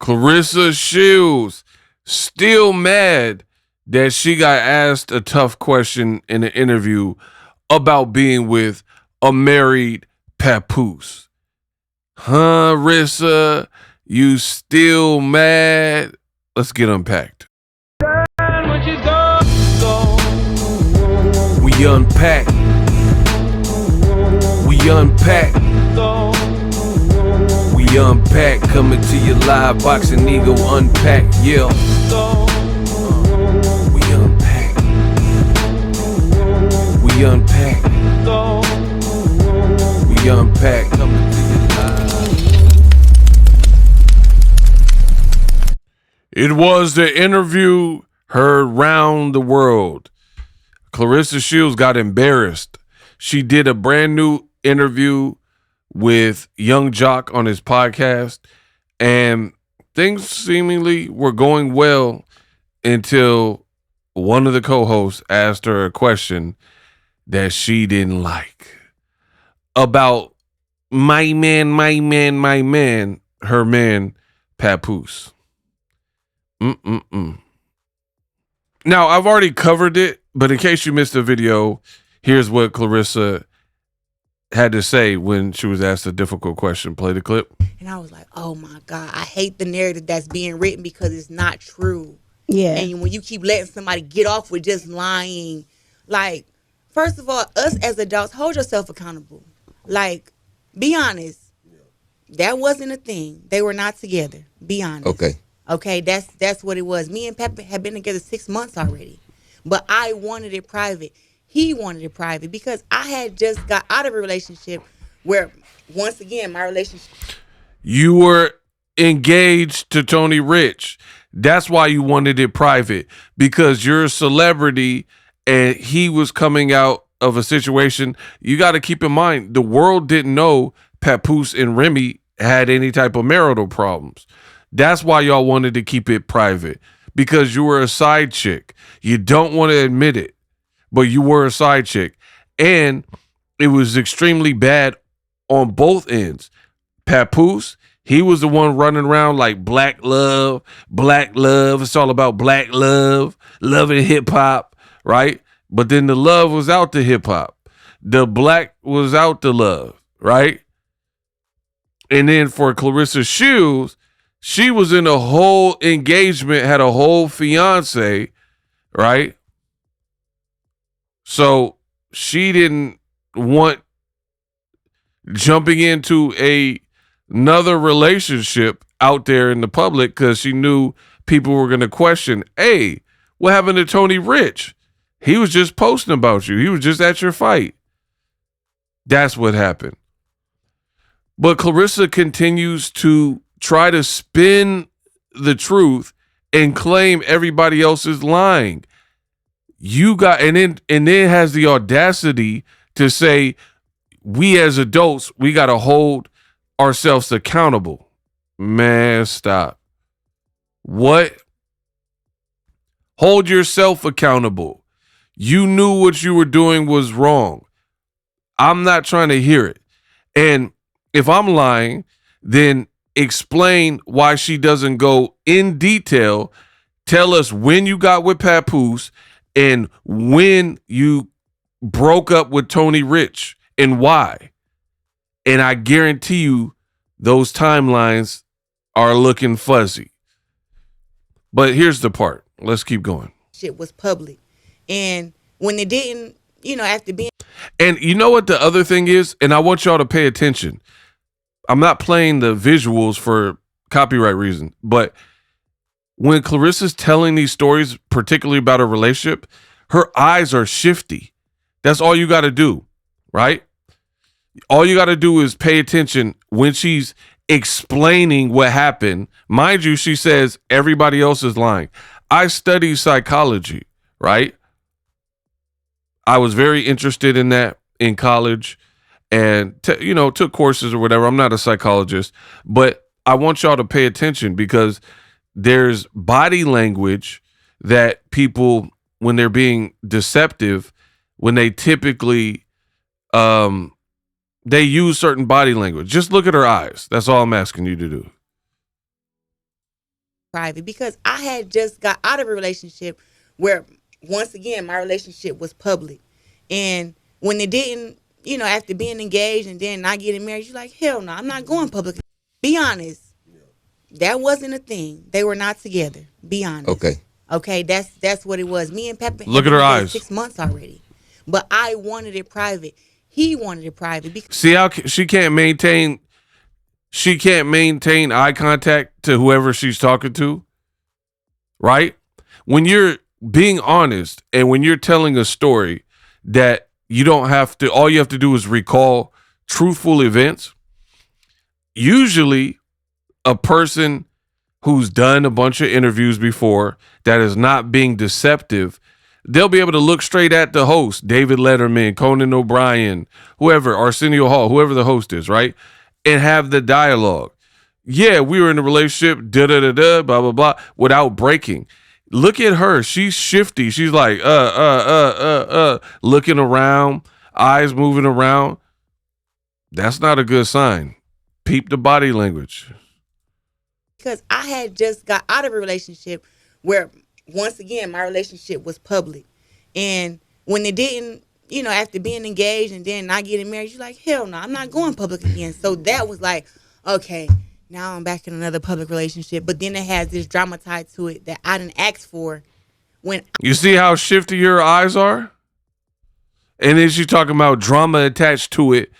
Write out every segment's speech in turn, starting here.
Claressa Shields still mad that she got asked a tough question in an interview about being with a married Papoose. Rissa, you still mad? Let's get unpacked. We unpack. We unpack. We unpack. Coming to you live, Boxing Ego unpack. Yeah. We unpack. We unpack. We unpack. Coming to you live. It was the interview heard round the world. Claressa Shields got embarrassed. She did a brand new interview with Young Jock on his podcast, and things seemingly were going well until one of the co-hosts asked her a question that she didn't like about my man, her man, Papoose. Now, I've already covered it, but in case you missed the video, here's what Claressa had to say when she was asked a difficult question. Play the clip. And I was like, oh my God, I hate the narrative that's being written because it's not true. Yeah. And when you keep letting somebody get off with just lying, like, first of all, us as adults, hold yourself accountable. Like, be honest. That wasn't a thing. They were not together. Be honest. Okay, that's what it was. Me and Pep had been together 6 months already. But I wanted it private. He wanted it private because I had just got out of a relationship where, once again, my relationship. You were engaged to Tony Rich. That's why you wanted it private, because you're a celebrity and he was coming out of a situation. You got to keep in mind, the world didn't know Papoose and Remy had any type of marital problems. That's why y'all wanted to keep it private, because you were a side chick. You don't want to admit it, but you were a side chick. And it was extremely bad on both ends. Papoose, he was the one running around like black love. It's all about black love, loving hip hop, right? But then the love was out to hip hop. The black was out to love, right? And then for Claressa Shields, she was in a whole engagement, had a whole fiance, right? So she didn't want jumping into another relationship out there in the public because she knew people were going to question, hey, what happened to Tony Rich? He was just posting about you. He was just at your fight. That's what happened. But Claressa continues to try to spin the truth and claim everybody else is lying. You got, and then has the audacity to say, we as adults, we got to hold ourselves accountable. Man, stop. What? Hold yourself accountable. You knew what you were doing was wrong. I'm not trying to hear it. And if I'm lying, then explain why she doesn't go in detail. Tell us when you got with Papoose and when you broke up with Tony Rich and why. And I guarantee you those timelines are looking fuzzy. But here's the part. Let's keep going. Shit was public. And when it didn't, after being. And you know what the other thing is? And I want y'all to pay attention. I'm not playing the visuals for copyright reasons, but when Claressa's telling these stories, particularly about a relationship, her eyes are shifty. That's all you got to do, right? All you got to do is pay attention when she's explaining what happened. Mind you, she says everybody else is lying. I study psychology, right? I was very interested in that in college and, took courses or whatever. I'm not a psychologist, but I want y'all to pay attention because there's body language that people, when they're being deceptive, when they typically, they use certain body language. Just look at her eyes. That's all I'm asking you to do. private because I had just got out of a relationship where, once again, my relationship was public. And when it didn't, after being engaged and then not getting married, you're like, hell no, I'm not going public. Be honest. That wasn't a thing. They were not together. Be honest. Okay, that's what it was. Me and Pep Look at her eyes. 6 months already. But I wanted it private. He wanted it private. Because see how she can't maintain eye contact to whoever she's talking to, right? When you're being honest and when you're telling a story that all you have to do is recall truthful events, usually a person who's done a bunch of interviews before that is not being deceptive, they'll be able to look straight at the host, David Letterman, Conan O'Brien, whoever, Arsenio Hall, whoever the host is, right? And have the dialogue. Yeah, we were in a relationship, blah, blah, blah, without breaking. Look at her. She's shifty. She's like, looking around, eyes moving around. That's not a good sign. Peep the body language. Because I had just got out of a relationship where, once again, my relationship was public. And when it didn't, after being engaged and then not getting married, you're like, hell no, I'm not going public again. So that was like, okay, now I'm back in another public relationship. But then it has this drama tied to it that I didn't ask for. You see how shifty your eyes are? And then she's talking about drama attached to it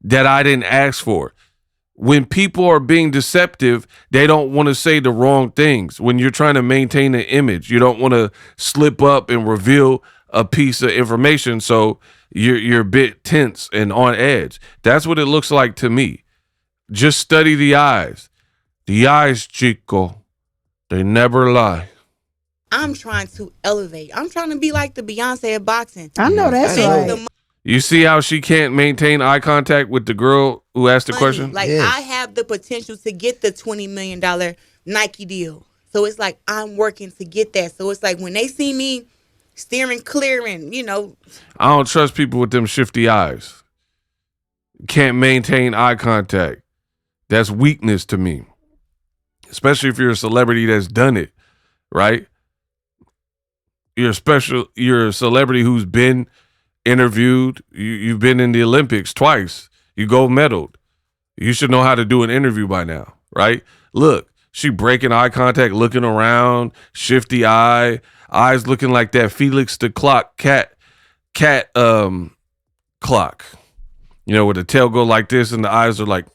that I didn't ask for. When people are being deceptive, they don't want to say the wrong things. When you're trying to maintain an image, you don't want to slip up and reveal a piece of information, so you're a bit tense and on edge. That's what it looks like to me. Just study the eyes. The eyes, Chico, they never lie. I'm trying to elevate. I'm trying to be like the Beyonce of boxing. I know that's right. You see how she can't maintain eye contact with the girl who asked the question? Like, I have the potential to get the $20 million Nike deal. So it's like I'm working to get that. So it's like when they see me steering clear and, I don't trust people with them shifty eyes. Can't maintain eye contact. That's weakness to me. Especially if you're a celebrity that's done it, right? You're a celebrity who's been interviewed. You've been in the Olympics twice. You gold medaled. You should know how to do an interview by now, right? Look, she breaking eye contact, looking around, shifty eyes looking like that Felix the Clock cat clock. Where the tail go like this and the eyes are like.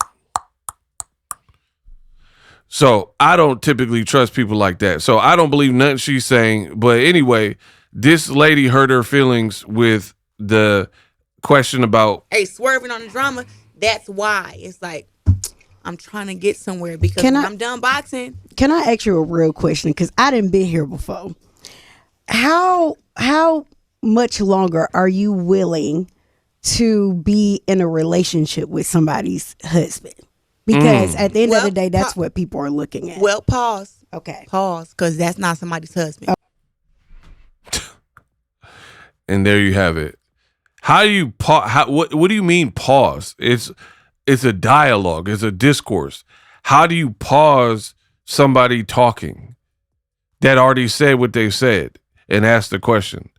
So I don't typically trust people like that. So I don't believe nothing she's saying. But anyway, this lady hurt her feelings with the question about swerving on the drama. That's why it's like I'm trying to get somewhere because I'm done boxing. Can I ask you a real question? Because I didn't been here before. How much longer are you willing to be in a relationship with somebody's husband? Because at the end of the day, that's what people are looking at. Well, pause. Okay. Pause, because that's not somebody's husband. And there you have it. How do you pause? What do you mean pause? It's a dialogue. It's a discourse. How do you pause somebody talking that already said what they said and ask the question?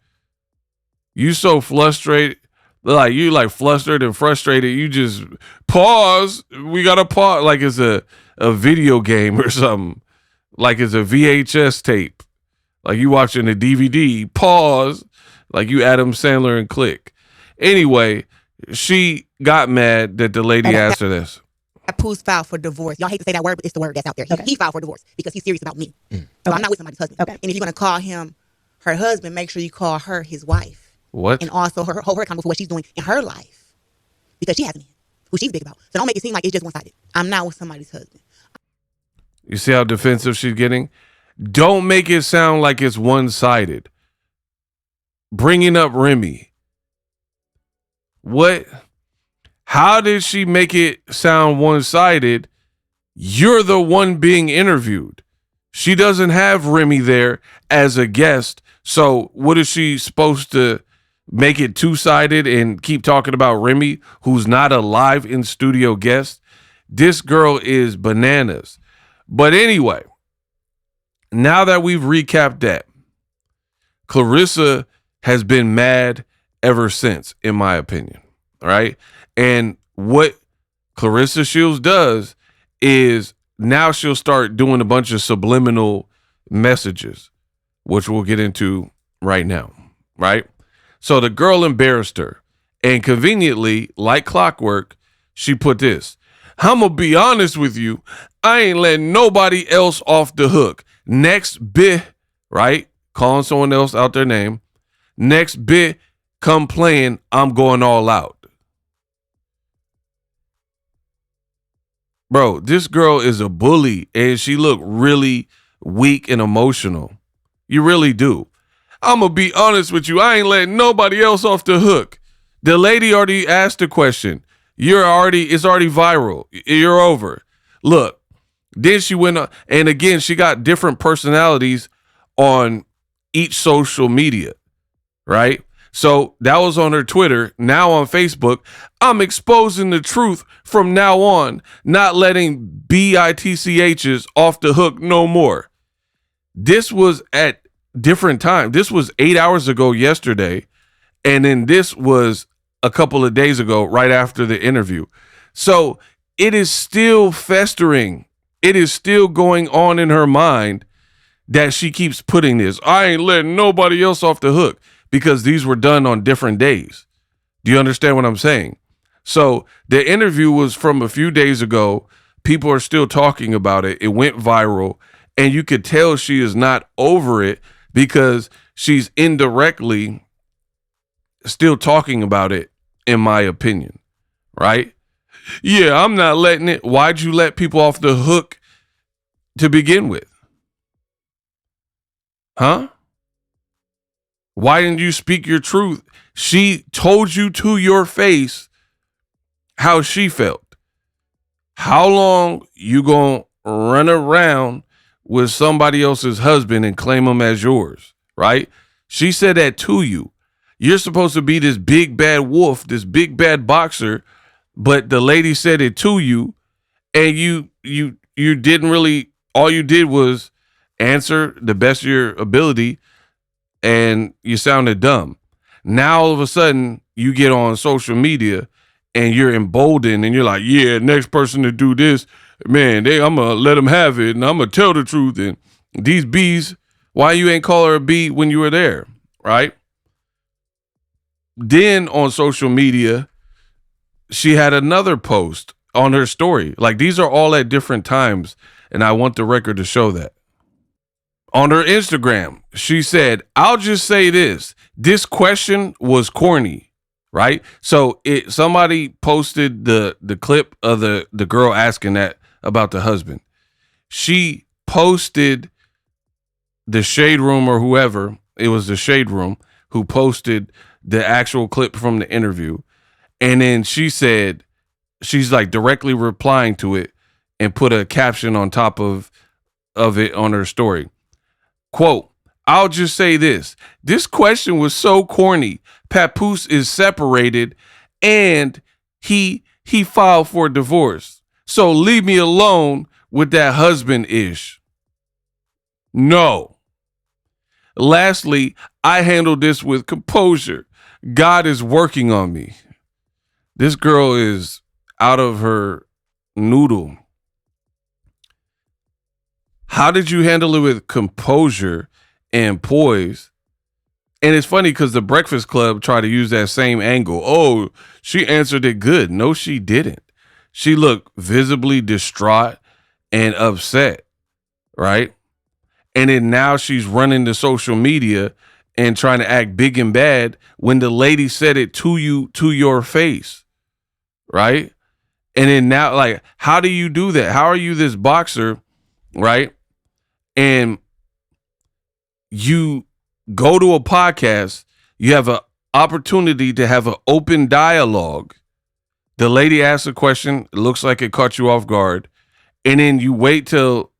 You so frustrated, like flustered and frustrated. You just pause. We gotta pause, like it's a video game or something. Like it's a VHS tape. Like you watching a DVD. Pause. Like you Adam Sandler and click. Anyway, she got mad that the lady asked her this. Papoose filed for divorce. Y'all hate to say that word, but it's the word that's out there. He filed for divorce because he's serious about me. So I'm not with somebody's husband. Okay. And if you're going to call him her husband, make sure you call her his wife. What? And also hold her accountable for what she's doing in her life. Because she has a man who she's big about. So don't make it seem like it's just one-sided. I'm not with somebody's husband. You see how defensive she's getting? Don't make it sound like it's one-sided. Bringing up Remy. What? How did she make it sound one-sided? You're the one being interviewed. She doesn't have Remy there as a guest. So what is she supposed to make it two-sided and keep talking about Remy, who's not a live in-studio guest? This girl is bananas. But anyway, Now that we've recapped that, Claressa has been mad ever since, in my opinion. All right. And what Claressa Shields does is now she'll start doing a bunch of subliminal messages, which we'll get into right now. Right. So the girl embarrassed her. And conveniently, like clockwork, she put this: I'm going to be honest with you. I ain't letting nobody else off the hook. Next bit, right? Calling someone else out their name. Next bit, come playing, I'm going all out. Bro, this girl is a bully, and she looked really weak and emotional. You really do. I'm going to be honest with you. I ain't letting nobody else off the hook. The lady already asked the question. It's already viral. You're over. Look, then she went on, and again, she got different personalities on each social media, right? So that was on her Twitter. Now on Facebook, I'm exposing the truth from now on, not letting bitchs off the hook no more. This was at different time. This was 8 hours ago yesterday, and then this was a couple of days ago, right after the interview. So it is still festering. It is still going on in her mind that she keeps putting this. I ain't letting nobody else off the hook, because these were done on different days. Do you understand what I'm saying? So the interview was from a few days ago. People are still talking about it. It went viral, and you could tell she is not over it because she's indirectly still talking about it, in my opinion, right? Yeah, I'm not letting it. Why'd you let people off the hook to begin with? Huh? Why didn't you speak your truth? She told you to your face how she felt. How long you gonna run around with somebody else's husband and claim him as yours, right? She said that to you. You're supposed to be this big bad wolf, this big bad boxer, but the lady said it to you, and you didn't really. All you did was answer the best of your ability, and you sounded dumb. Now all of a sudden you get on social media and you're emboldened, and you're like, yeah, next person to do this, man, I'm gonna let them have it, and I'm gonna tell the truth. And these bees, why you ain't call her a bee when you were there, right? Then on social media, she had another post on her story. Like, these are all at different times, and I want the record to show that. On her Instagram, she said, I'll just say this. This question was corny, right? So somebody posted the clip of the girl asking that about the husband. She posted the Shade Room, or whoever, it was the Shade Room, who posted the actual clip from the interview. And then she said, she's like directly replying to it and put a caption on top of it on her story. Quote, I'll just say this. This question was so corny. Papoose is separated, and he filed for divorce. So leave me alone with that husband-ish. No. Lastly, I handled this with composure. God is working on me. This girl is out of her noodle. How did you handle it with composure and poise? And it's funny because the Breakfast Club tried to use that same angle. Oh, she answered it good. No, she didn't. She looked visibly distraught and upset, right? And then now she's running to social media and trying to act big and bad when the lady said it to you, to your face, right? And then now, like, how do you do that? How are you this boxer, right? And you go to a podcast, you have an opportunity to have an open dialogue. The lady asks a question, it looks like it caught you off guard, and then you wait till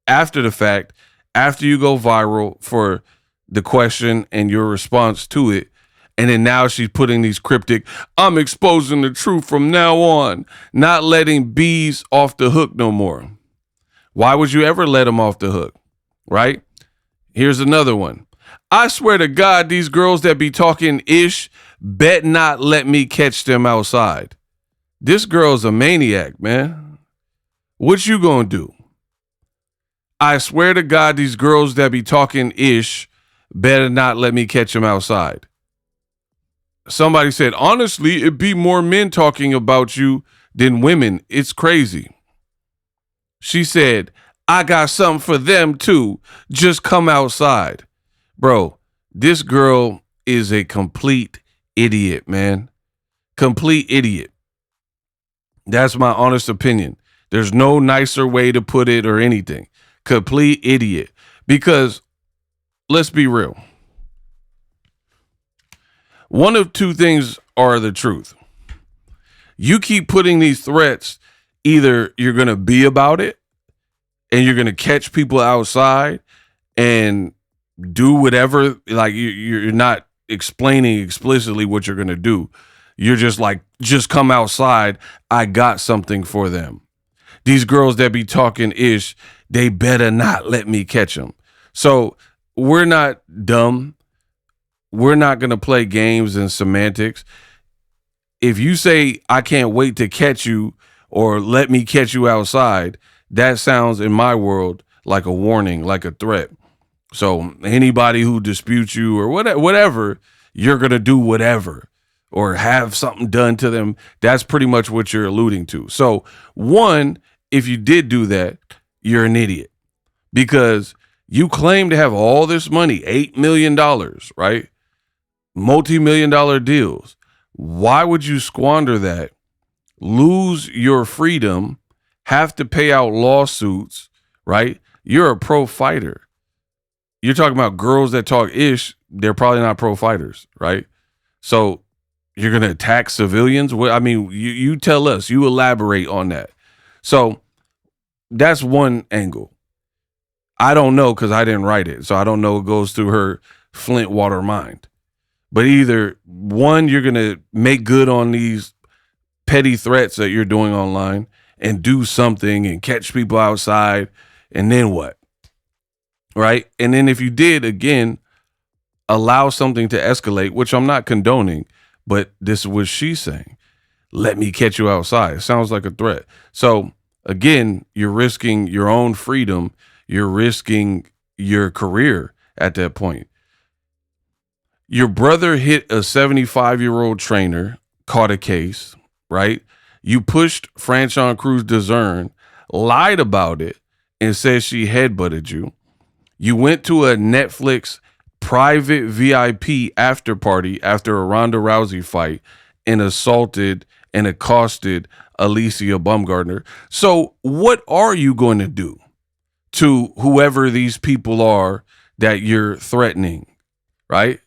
after the fact, after you go viral for the question and your response to it, and then now she's putting these cryptic, I'm exposing the truth from now on, not letting bees off the hook no more. Why would you ever let them off the hook? right? Here's another one. I swear to God, these girls that be talking ish bet not let me catch them outside. This girl's a maniac, man. What you gonna do? I swear to God, these girls that be talking ish better not let me catch them outside. Somebody said, honestly, it'd be more men talking about you than women. It's crazy. She said, I got something for them too. Just come outside. Bro, this girl is a complete idiot, man. Complete idiot. That's my honest opinion. There's no nicer way to put it or anything. Complete idiot. Because let's be real. One of two things are the truth. You keep putting these threats, either you're going to be about it and you're going to catch people outside and do whatever, like you're not explaining explicitly what you're going to do. You're just like, just come outside. I got something for them. These girls that be talking ish, they better not let me catch them. So we're not dumb. We're not going to play games and semantics. If you say, I can't wait to catch you or let me catch you outside, that sounds in my world like a warning, like a threat. So anybody who disputes you or whatever, you're going to do whatever or have something done to them. That's pretty much what you're alluding to. So one, if you did do that, you're an idiot because you claim to have all this money, $8 million, right? Multi-million-dollar deals. Why would you squander that, lose your freedom, have to pay out lawsuits, right? You're a pro fighter. You're talking about girls that talk ish. They're probably not pro fighters, right? So you're going to attack civilians? I mean, you tell us, you elaborate on that. So that's one angle. I don't know because I didn't write it. So I don't know what goes through her Flint water mind. But either one, you're going to make good on these petty threats that you're doing online and do something and catch people outside. And then what? Right? And then if you did, again, allow something to escalate, which I'm not condoning, but this is what she's saying. Let me catch you outside. It sounds like a threat. So again, you're risking your own freedom. You're risking your career at that point. Your brother hit a 75-year-old trainer, caught a case, right? You pushed Franchon Cruz Dezern, lied about it, and said she headbutted you. You went to a Netflix private VIP after party after a Ronda Rousey fight and assaulted and accosted Alicia Baumgartner. So what are you going to do to whoever these people are that you're threatening, right?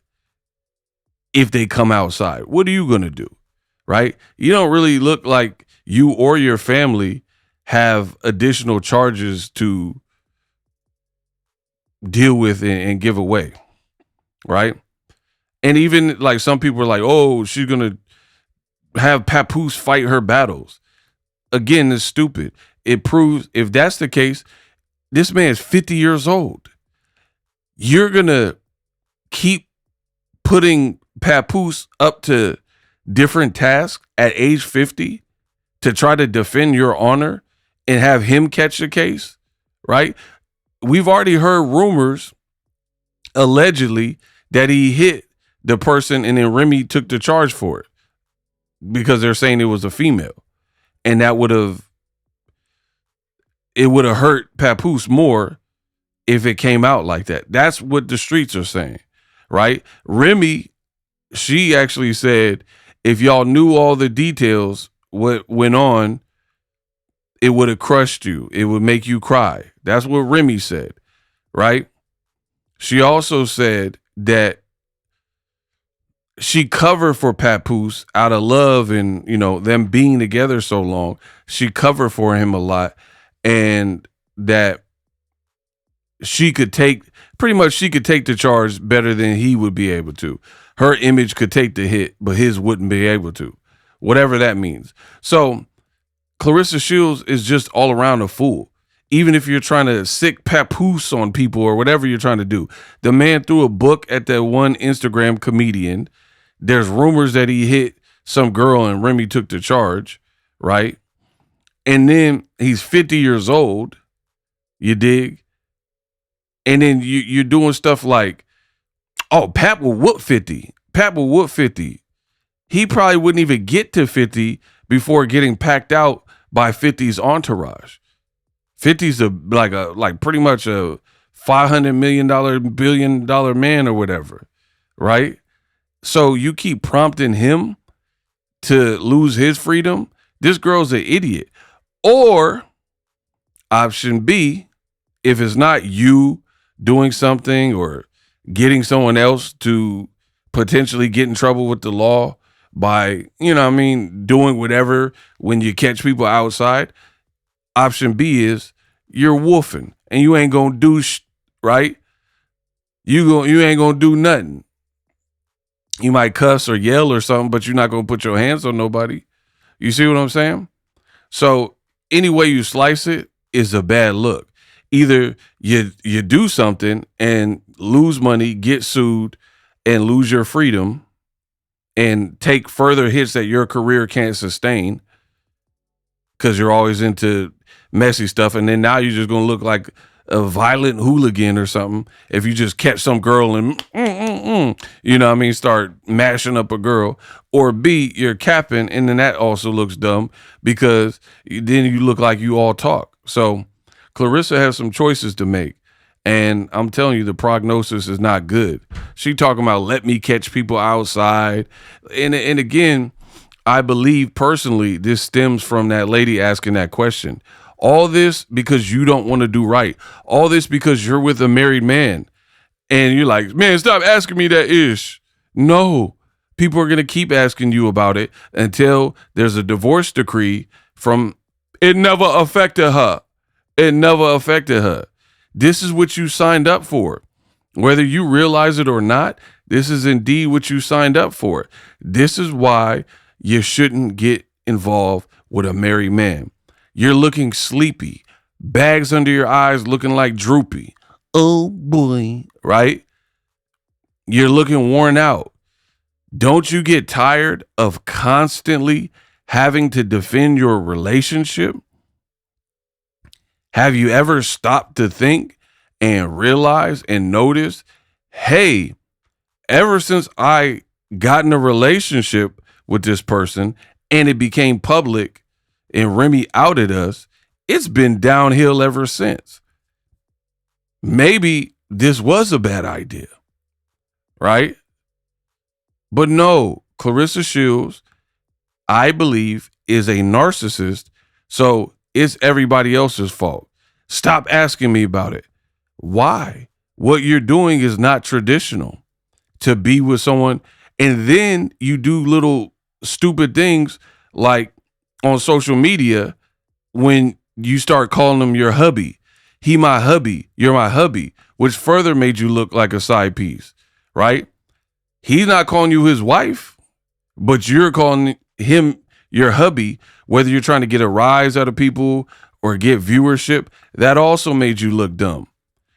If they come outside, what are you going to do, right? You don't really look like you or your family have additional charges to deal with and give away, right? And even like some people are like, oh, she's going to have Papoose fight her battles. Again, it's stupid. It proves, if that's the case, this man is 50 years old. You're going to keep putting Papoose up to different tasks at age 50 to try to defend your honor and have him catch the case, right? We've already heard rumors, allegedly, that he hit the person and then Remy took the charge for it because they're saying it was a female. And that would have hurt Papoose more if it came out like that. That's what the streets are saying, right? Remy, she actually said, if y'all knew all the details, what went on, it would have crushed you. It would make you cry. That's what Remy said, right? She also said that she covered for Papoose out of love and, you know, them being together so long. She covered for him a lot and that she could take the charge better than he would be able to. Her image could take the hit, but his wouldn't be able to, whatever that means. So Claressa Shields is just all around a fool. even if you're trying to sick papoose on people or whatever you're trying to do. The man threw a book at that one Instagram comedian. There's rumors that he hit some girl and Remy took the charge, right? And then he's 50 years old, you dig? And then you're doing stuff like, oh, Pap will whoop 50. Pap will whoop 50. He probably wouldn't even get to 50 before getting packed out by 50's entourage. 50's like pretty much a $500 million, $1 billion man or whatever, right? So you keep prompting him to lose his freedom. This girl's an idiot. Or option B, if it's not you doing something or getting someone else to potentially get in trouble with the law by, doing whatever when you catch people outside. Option B is you're woofing and you ain't gonna do right? You ain't gonna do nothing. You might cuss or yell or something, but you're not gonna put your hands on nobody. You see what I'm saying? So any way you slice it is a bad look. Either you do something and lose money, get sued, and lose your freedom and take further hits that your career can't sustain because you're always into messy stuff. And then now you're just going to look like a violent hooligan or something if you just catch some girl and, start mashing up a girl. Or B, you're capping, and then that also looks dumb because then you look like you all talk. So Claressa has some choices to make. And I'm telling you, the prognosis is not good. She talking about let me catch people outside. And again, I believe personally this stems from that lady asking that question. All this because you don't want to do right. All this because you're with a married man. And you're like, man, stop asking me that ish. No, people are going to keep asking you about it until there's a divorce decree from it never affected her. It never affected her. This is what you signed up for. Whether you realize it or not, this is indeed what you signed up for. This is why you shouldn't get involved with a married man. You're looking sleepy, bags under your eyes looking like droopy. Oh boy, right? You're looking worn out. Don't you get tired of constantly having to defend your relationship? Have you ever stopped to think and realize and notice, hey, ever since I got in a relationship with this person and it became public and Remy outed us, it's been downhill ever since. Maybe this was a bad idea, right? But no, Claressa Shields, I believe, is a narcissist, so it's everybody else's fault. Stop asking me about it. Why? What you're doing is not traditional. To be with someone, and then you do little stupid things like on social media when you start calling him your hubby. He my hubby, you're my hubby, which further made you look like a side piece, right? He's not calling you his wife, but you're calling him your hubby, whether you're trying to get a rise out of people or get viewership. That also made you look dumb.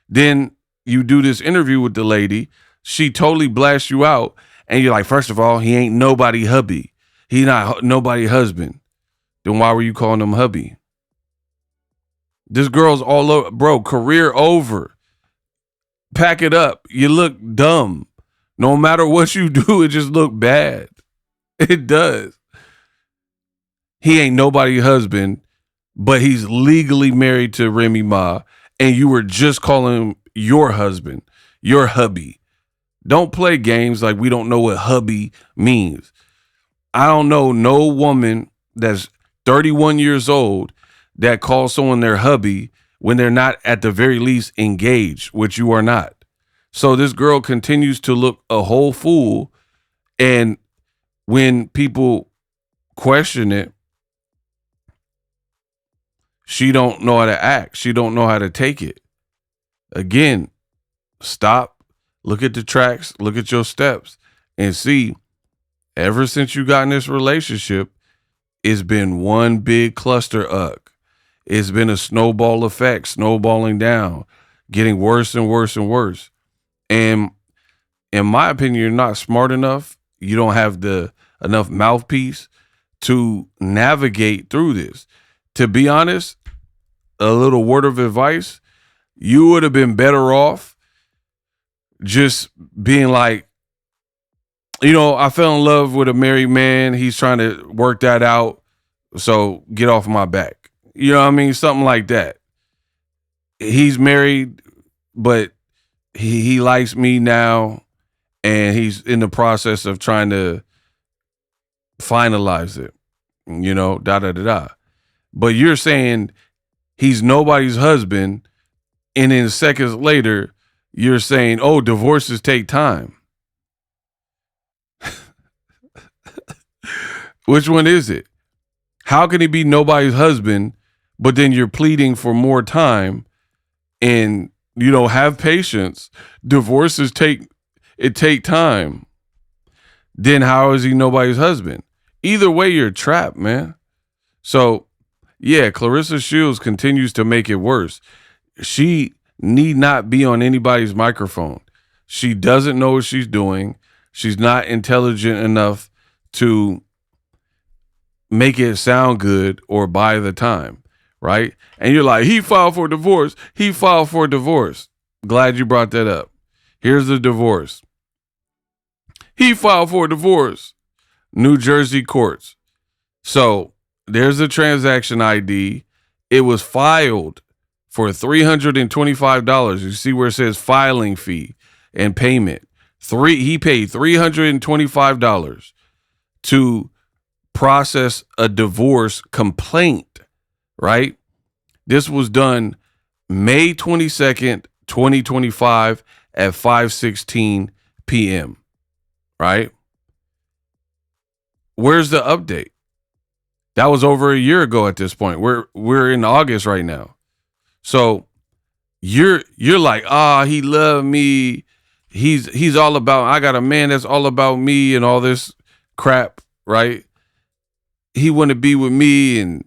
Then you do this interview with the lady. She totally blasts you out. And you're like, first of all, he ain't nobody hubby. He not nobody husband. Then why were you calling him hubby? This girl's all over, bro, career over. Pack it up. You look dumb. No matter what you do, it just look bad. It does. He ain't nobody husband, but he's legally married to Remy Ma, and you were just calling him your husband, your hubby. Don't play games like we don't know what hubby means. I don't know no woman that's 31 years old that calls someone their hubby when they're not at the very least engaged, which you are not. So this girl continues to look a whole fool, and when people question it, she don't know how to act. She don't know how to take it. Again, stop, look at the tracks, look at your steps, and see, ever since you got in this relationship, it's been one big cluster uck. it's been a snowball effect, snowballing down, getting worse and worse and worse. And in my opinion, you're not smart enough. You don't have the enough mouthpiece to navigate through this. To be honest, a little word of advice, you would have been better off just being like, I fell in love with a married man. He's trying to work that out. So get off my back. You know what I mean? Something like that. He's married, but he likes me now, and he's in the process of trying to finalize it, da da da da. But you're saying he's nobody's husband, and then seconds later, you're saying, oh, divorces take time. Which one is it? How can he be nobody's husband, but then you're pleading for more time and, have patience? Divorces take time. Then how is he nobody's husband? Either way, you're trapped, man. So, yeah, Claressa Shields continues to make it worse. She need not be on anybody's microphone. She doesn't know what she's doing. She's not intelligent enough to make it sound good or buy the time, right? And you're like, he filed for divorce. He filed for divorce. Glad you brought that up. Here's the divorce. He filed for divorce. New Jersey courts. So there's the transaction ID. It was filed for $325. You see where it says filing fee and payment. He paid $325 to process a divorce complaint, right? This was done May 22nd, 2025 at 5:16 p.m., right? Where's the update? That was over a year ago at this point. We're in August right now. So you're like, he loved me. He's all about, I got a man that's all about me and all this crap, right? He wanted to be with me, and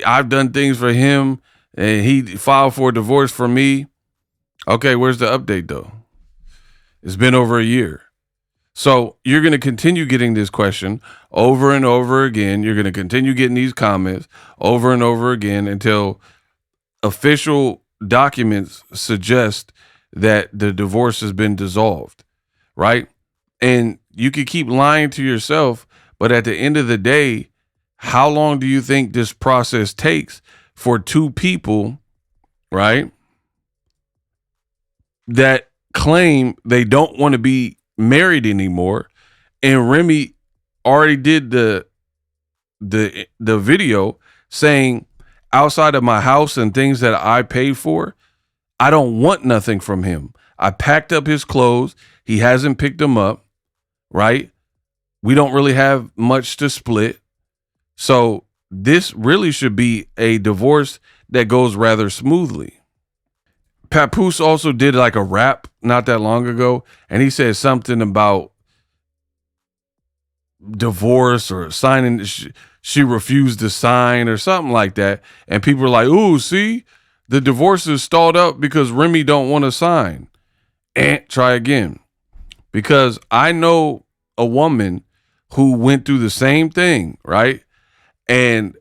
I've done things for him, and he filed for a divorce for me. Okay, where's the update though? It's been over a year. So you're going to continue getting this question over and over again. You're going to continue getting these comments over and over again until official documents suggest that the divorce has been dissolved, right? And you can keep lying to yourself, but at the end of the day, how long do you think this process takes for two people, right, that claim they don't want to be married anymore? And Remy already did the video saying, outside of my house and things that I paid for, I don't want nothing from him. I packed up his clothes. He hasn't picked them up, right? We don't really have much to split. So this really should be a divorce that goes rather smoothly. Papoose also did like a rap not that long ago, and he said something about divorce or signing. She refused to sign or something like that. And people were like, ooh, see, the divorce is stalled up because Remy don't want to sign. And try again. Because I know a woman who went through the same thing, right? And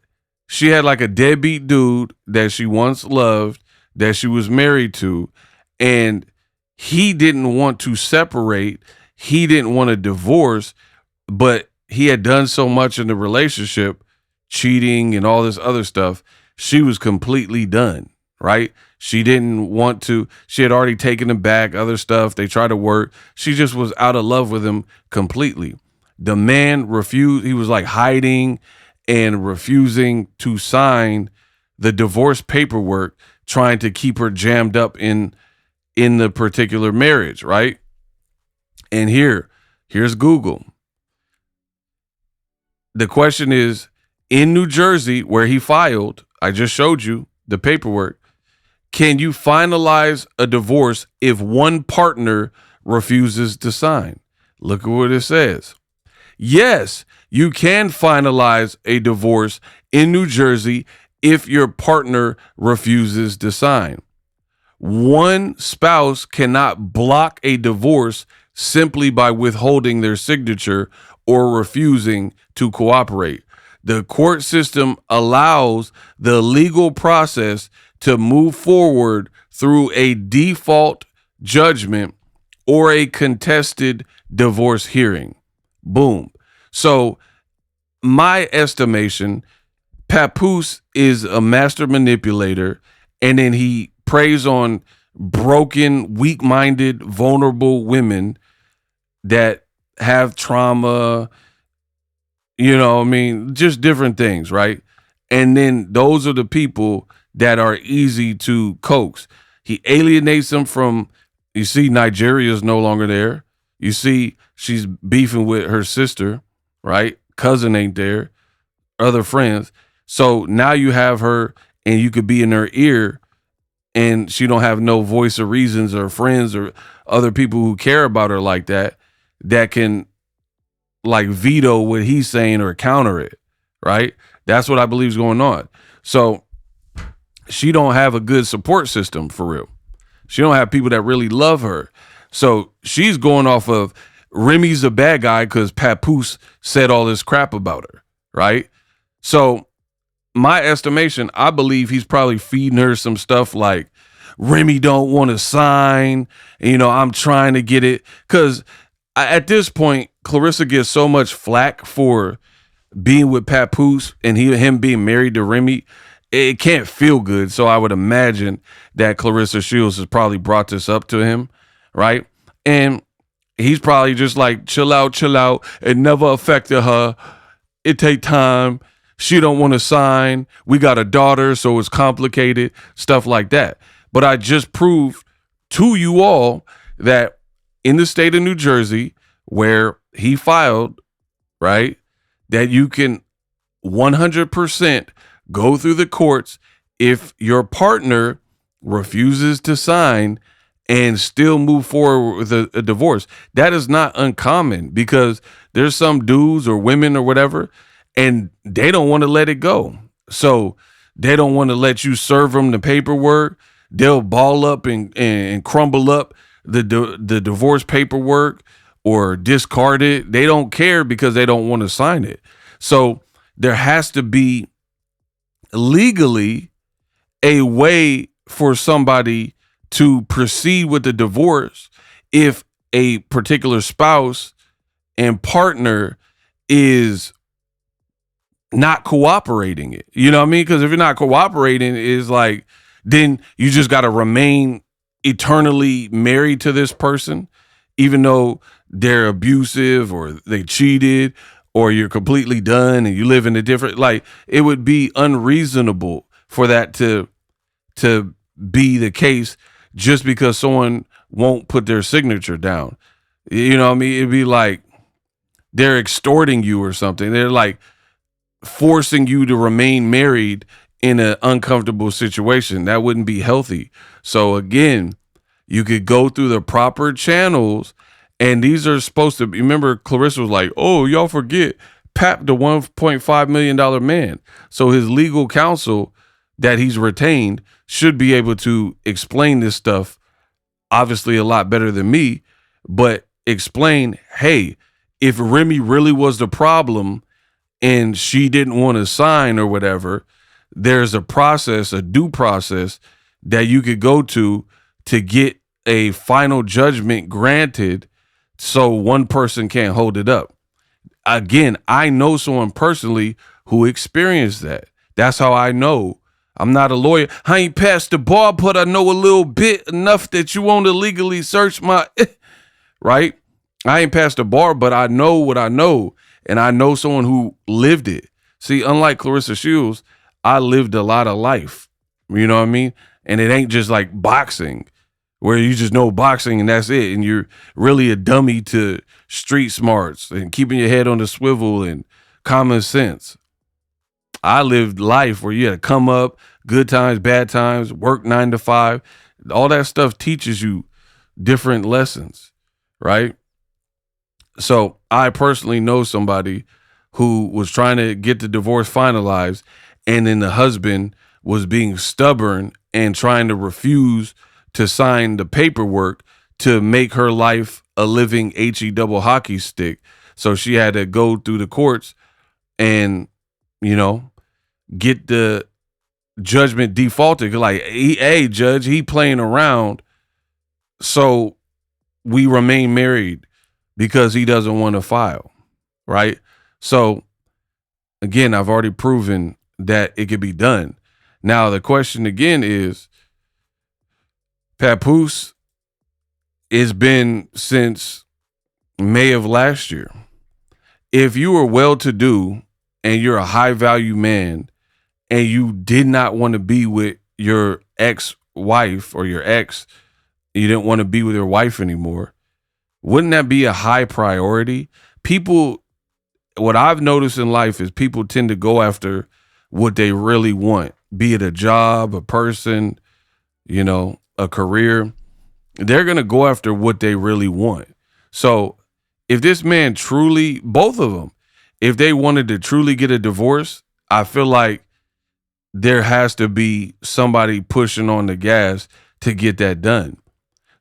she had like a deadbeat dude that she once loved, that she was married to, and he didn't want to separate. He didn't want a divorce, but he had done so much in the relationship, cheating and all this other stuff. She was completely done, right? She didn't want to. She had already taken him back, other stuff. They tried to work. She just was out of love with him completely. The man refused. He was like hiding and refusing to sign the divorce paperwork, trying to keep her jammed up in the particular marriage, right? And here's Google. The question is, in New Jersey, where he filed, I just showed you the paperwork, can you finalize a divorce if one partner refuses to sign? Look at what it says. Yes, you can finalize a divorce in New Jersey if your partner refuses to sign. One spouse cannot block a divorce simply by withholding their signature or refusing to cooperate. The court system allows the legal process to move forward through a default judgment or a contested divorce hearing. Boom. So, my estimation, Papoose is a master manipulator, and then he preys on broken, weak-minded, vulnerable women that have trauma, just different things, right? And then those are the people that are easy to coax. He alienates them from, you see, Nigeria's no longer there. You see, she's beefing with her sister, right? Cousin ain't there, other friends. So now you have her and you could be in her ear and she don't have no voice or reasons or friends or other people who care about her like that can like veto what he's saying or counter it, right? That's what I believe is going on. So she don't have a good support system for real. She don't have people that really love her. So she's going off of Remy's a bad guy because Papoose said all this crap about her, right? So my estimation, I believe he's probably feeding her some stuff like Remy don't want to sign. I'm trying to get it. Because at this point, Claressa gets so much flack for being with Papoose and him being married to Remy. It can't feel good. So I would imagine that Claressa Shields has probably brought this up to him, right? And he's probably just like, chill out. It never affected her. It take time. She don't want to sign. We got a daughter, so it's complicated, stuff like that. But I just proved to you all that in the state of New Jersey, where he filed, right, that you can 100% go through the courts if your partner refuses to sign and still move forward with a divorce. That is not uncommon because there's some dudes or women or whatever, and they don't want to let it go. So they don't want to let you serve them the paperwork. They'll ball up and crumble up the divorce paperwork or discard it. They don't care because they don't want to sign it. So there has to be legally a way for somebody to proceed with the divorce if a particular spouse and partner is not cooperating it. You know what I mean? Because if you're not cooperating, it's like, then you just got to remain eternally married to this person, even though they're abusive or they cheated or you're completely done and you live in a different, like, it would be unreasonable for that to be the case just because someone won't put their signature down. You know what I mean? It'd be like they're extorting you or something. They're like forcing you to remain married in an uncomfortable situation. That wouldn't be healthy. So again, you could go through the proper channels, and these are supposed to be, remember Claressa was like, oh, y'all forget Pap, the $1.5 million man. So his legal counsel that he's retained should be able to explain this stuff, obviously a lot better than me, but explain, hey, if Remy really was the problem and she didn't want to sign or whatever, there's a process, a due process that you could go to get a final judgment granted so one person can't hold it up. Again, I know someone personally who experienced that. That's how I know. I'm not a lawyer. I ain't passed the bar, but I know a little bit enough that you want to legally search my, right? I ain't passed the bar, but I know what I know. And I know someone who lived it. See, unlike Claressa Shields, I lived a lot of life. You know what I mean? And it ain't just like boxing, where you just know boxing and that's it. And you're really a dummy to street smarts and keeping your head on the swivel and common sense. I lived life where you had to come up, good times, bad times, work 9 to 5. All that stuff teaches you different lessons, right? So I personally know somebody who was trying to get the divorce finalized, and then the husband was being stubborn and trying to refuse to sign the paperwork to make her life a living HE double hockey stick. So she had to go through the courts and, get the judgment defaulted. Like, hey, judge, he playing around, so we remain married because he doesn't want to file, right? So, again, I've already proven that it could be done. Now, the question again is, Papoose, it's been since May of last year. If you were well-to-do and you're a high-value man and you did not want to be with your ex-wife or your ex, you didn't want to be with your wife anymore, wouldn't that be a high priority? People, what I've noticed in life is people tend to go after what they really want, be it a job, a person, a career. They're going to go after what they really want. So if this man truly, both of them, if they wanted to truly get a divorce, I feel like there has to be somebody pushing on the gas to get that done.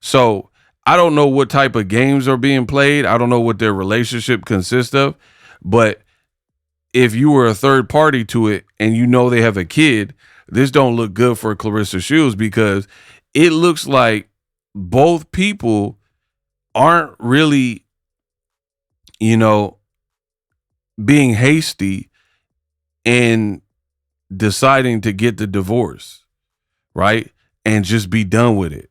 So I don't know what type of games are being played. I don't know what their relationship consists of. But if you were a third party to it and they have a kid, this don't look good for Claressa Shields, because it looks like both people aren't really, being hasty and deciding to get the divorce, right? And just be done with it.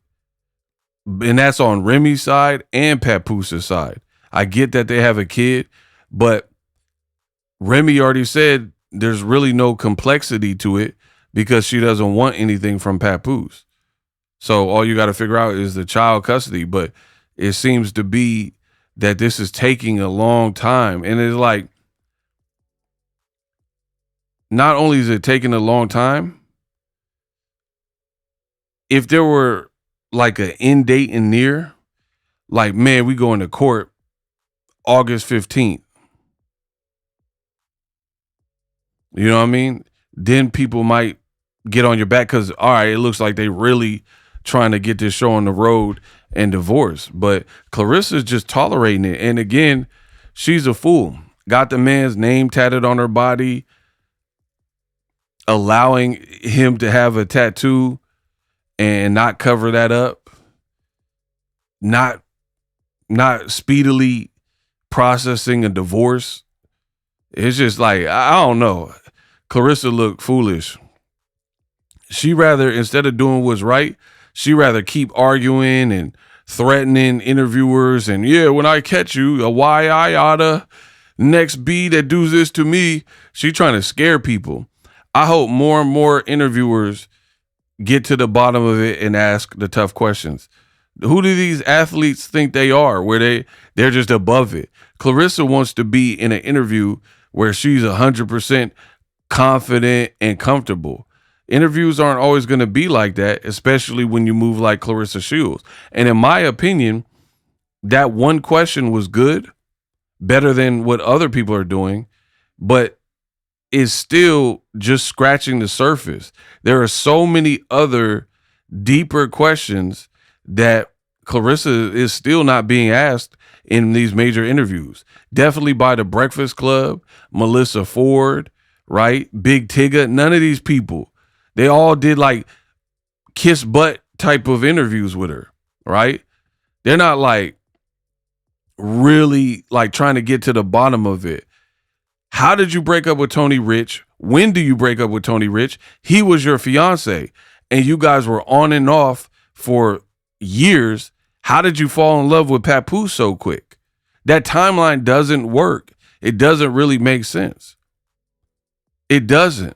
And that's on Remy's side and Papoose's side. I get that they have a kid, but Remy already said there's really no complexity to it because she doesn't want anything from Papoose. So all you got to figure out is the child custody. But it seems to be that this is taking a long time. And it's like, not only is it taking a long time, if there were like an end date in near, like, man, we going to court August 15th. You know what I mean? Then people might get on your back because, all right, it looks like they really trying to get this show on the road and divorce. But Claressa's just tolerating it. And again, she's a fool. Got the man's name tatted on her body, allowing him to have a tattoo and not cover that up, not speedily processing a divorce. It's just like, I don't know. Claressa looked foolish. She rather, instead of doing what's right, she rather keep arguing and threatening interviewers and, yeah, when I catch you, a why I oughta, next B that does this to me. She trying to scare people. I hope more and more interviewers get to the bottom of it and ask the tough questions. Who do these athletes think they are, where they're just above it? Claressa wants to be in an interview where she's 100% confident and comfortable. Interviews aren't always going to be like that, especially when you move like Claressa Shields. And in my opinion, that one question was good, better than what other people are doing, but is still just scratching the surface. There are so many other deeper questions that Claressa is still not being asked in these major interviews. Definitely by the Breakfast Club, Melissa Ford, right? Big Tigger, none of these people. They all did like kiss butt type of interviews with her, right? They're not like really like trying to get to the bottom of it. How did you break up with Tony Rich? When do you break up with Tony Rich? He was your fiance and you guys were on and off for years. How did you fall in love with Papoose so quick? That timeline doesn't work. It doesn't really make sense. It doesn't.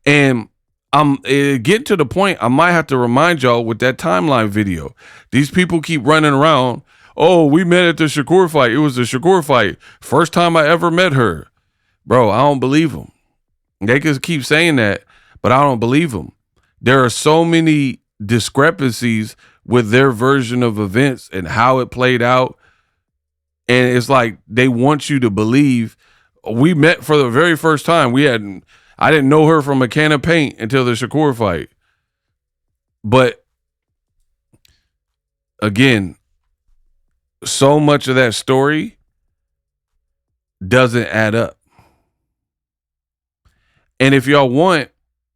And I'm getting to the point, I might have to remind y'all with that timeline video. These people keep running around. Oh, we met at the Shakur fight. It was the Shakur fight. First time I ever met her. Bro, I don't believe them. They can keep saying that, but I don't believe them. There are so many discrepancies with their version of events and how it played out. And it's like they want you to believe we met for the very first time. I didn't know her from a can of paint until the Shakur fight. But again, so much of that story doesn't add up. And if y'all want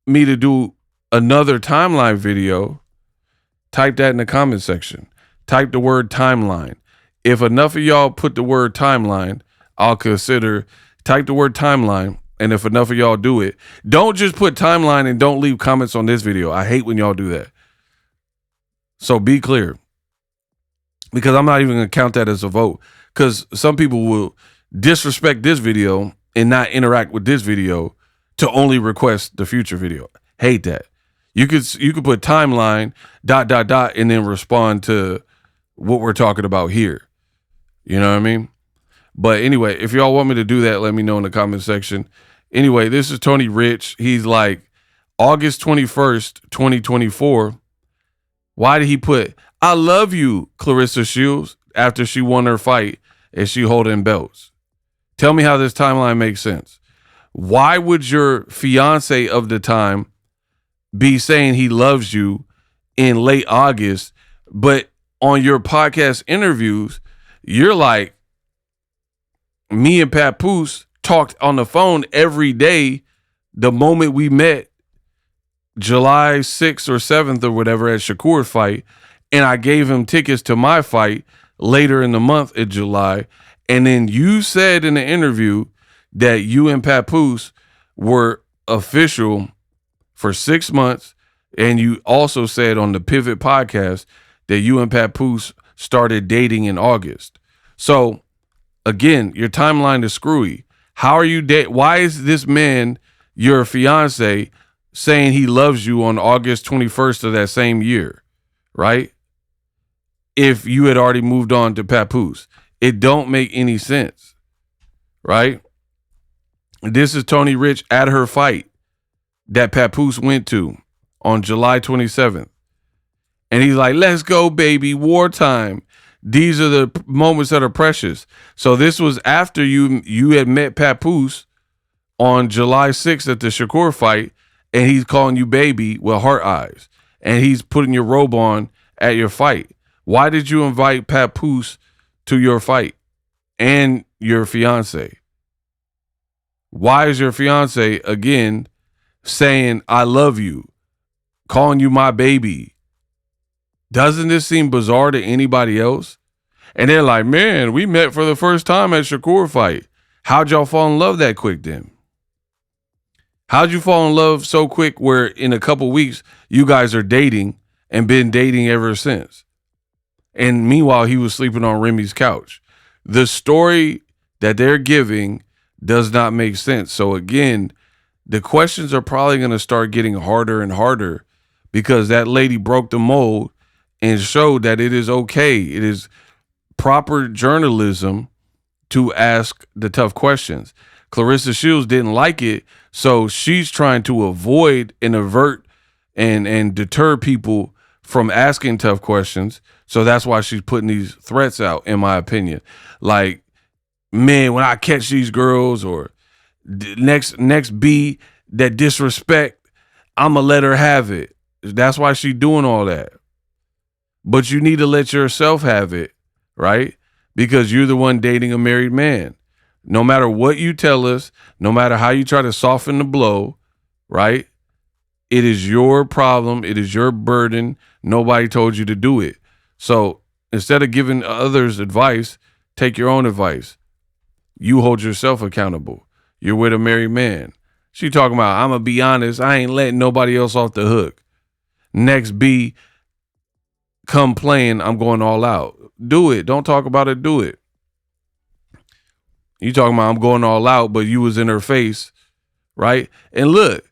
me to do another timeline video, type that in the comment section. Type the word timeline. If enough of y'all put the word timeline, I'll consider. Type the word timeline. And if enough of y'all do it, don't just put timeline and don't leave comments on this video. I hate when y'all do that. So be clear. Because I'm not even going to count that as a vote. Because some people will disrespect this video and not interact with this video to only request the future video. Hate that. You could put timeline ... and then respond to what we're talking about here. You know what I mean? But anyway, if y'all want me to do that, let me know in the comment section. Anyway, this is Tony Rich. He's like, August 21st, 2024. Why did he put, I love you, Claressa Shields, after she won her fight and she holding belts? Tell me how this timeline makes sense. Why would your fiance of the time be saying he loves you in late August, but on your podcast interviews, you're like, me and Papoose talked on the phone every day the moment we met July 6th or 7th or whatever at Shakur's fight, and I gave him tickets to my fight later in the month in July. And then you said in the interview that you and Papoose were official for 6 months, and you also said on the Pivot podcast that you and Papoose started dating in August. So again, your timeline is screwy. How are you why is this man, your fiance, saying he loves you on August 21st of that same year, right? If you had already moved on to Papoose. It don't make any sense, right? This is Tony Rich at her fight that Papoose went to on July 27th. And he's like, let's go, baby, wartime. These are the moments that are precious. So this was after you had met Papoose on July 6th at the Shakur fight, and he's calling you baby with heart eyes. And he's putting your robe on at your fight. Why did you invite Papoose to your fight and your fiance? Why is your fiance, again, saying, I love you, calling you my baby? Doesn't this seem bizarre to anybody else? And they're like, man, we met for the first time at Shakur fight. How'd y'all fall in love that quick then? How'd you fall in love so quick where in a couple weeks you guys are dating and been dating ever since? And meanwhile, he was sleeping on Remy's couch. The story that they're giving does not make sense. So again, the questions are probably going to start getting harder and harder because that lady broke the mold and showed that it is okay. It is proper journalism to ask the tough questions. Claressa Shields didn't like it, so she's trying to avoid and avert and deter people from asking tough questions. So that's why she's putting these threats out, in my opinion. Like, man, when I catch these girls or next B that disrespect, I'ma let her have it. That's why she's doing all that. But you need to let yourself have it, right? Because you're the one dating a married man. No matter what you tell us, no matter how you try to soften the blow, right? It is your problem. It is your burden. Nobody told you to do it. So instead of giving others advice, take your own advice. You hold yourself accountable. You're with a married man. She talking about, I'm going to be honest, I ain't letting nobody else off the hook. Next B, come playing, I'm going all out. Do it. Don't talk about it. Do it. You talking about I'm going all out, but you was in her face, right? And look,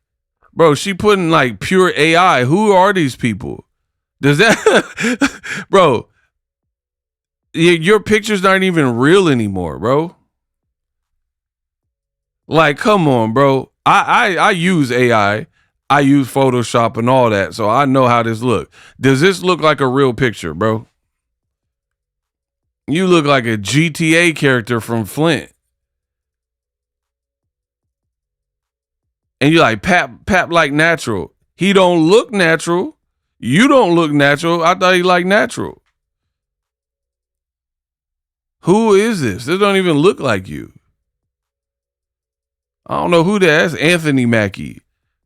bro, she putting like pure AI. Who are these people? Does that, bro? Your pictures aren't even real anymore, bro. Like, come on, bro. I use AI. I use Photoshop and all that, so I know how this look. Does this look like a real picture, bro? You look like a GTA character from Flint. And you're like, Pap like natural. He don't look natural. You don't look natural. I thought he liked natural. Who is this? This don't even look like you. I don't know who that is. Anthony Mackie.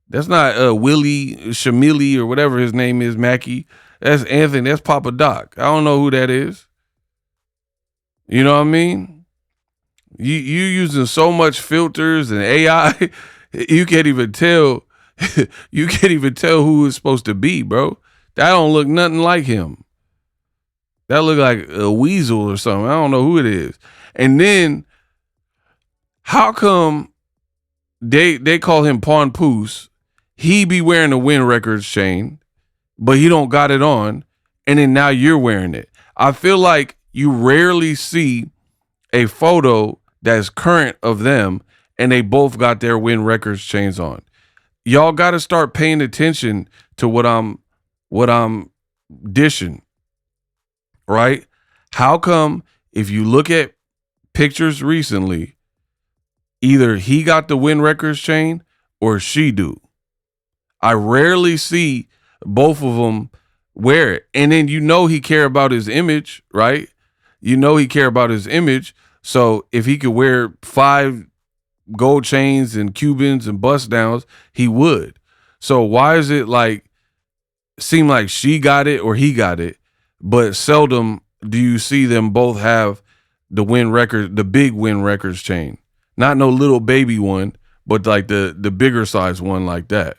That's not Willie Shamili or whatever his name is, Mackie. That's Anthony. That's Papa Doc. I don't know who that is. You know what I mean? You using so much filters and AI, you can't even tell. You can't even tell who it's supposed to be, bro. That don't look nothing like him. That look like a weasel or something. I don't know who it is. And then, how come they call him Papoose? He be wearing a Win Records chain, but he don't got it on. And then now you're wearing it. I feel like you rarely see a photo that's current of them and they both got their Win Records chains on. Y'all got to start paying attention to what I'm dishing, right? How come if you look at pictures recently, either he got the Win Records chain or she do? I rarely see both of them wear it. And then he care about his image, right? He care about his image. So if he could wear 5 gold chains and Cubans and bust downs, he would. So why is it seem like she got it or he got it, but seldom do you see them both have the big Win Records chain? Not no little baby one, but like the bigger size one like that.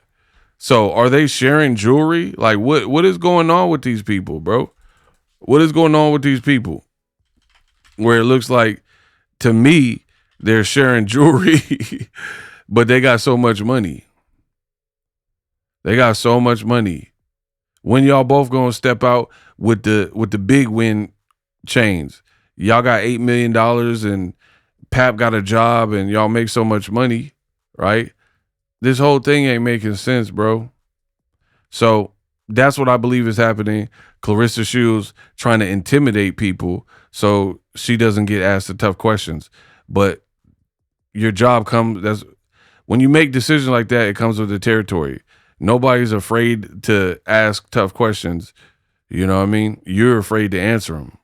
So are they sharing jewelry? Like what is going on with these people, bro? What is going on with these people? Where it looks like, to me, they're sharing jewelry, but they got so much money. They got so much money. When y'all both gonna step out with the big Win chains? Y'all got $8 million and Pap got a job and y'all make so much money, right? This whole thing ain't making sense, bro. So that's what I believe is happening. Claressa Shields trying to intimidate people so she doesn't get asked the tough questions. But your job when you make decisions like that, it comes with the territory. Nobody's afraid to ask tough questions. You know what I mean? You're afraid to answer them.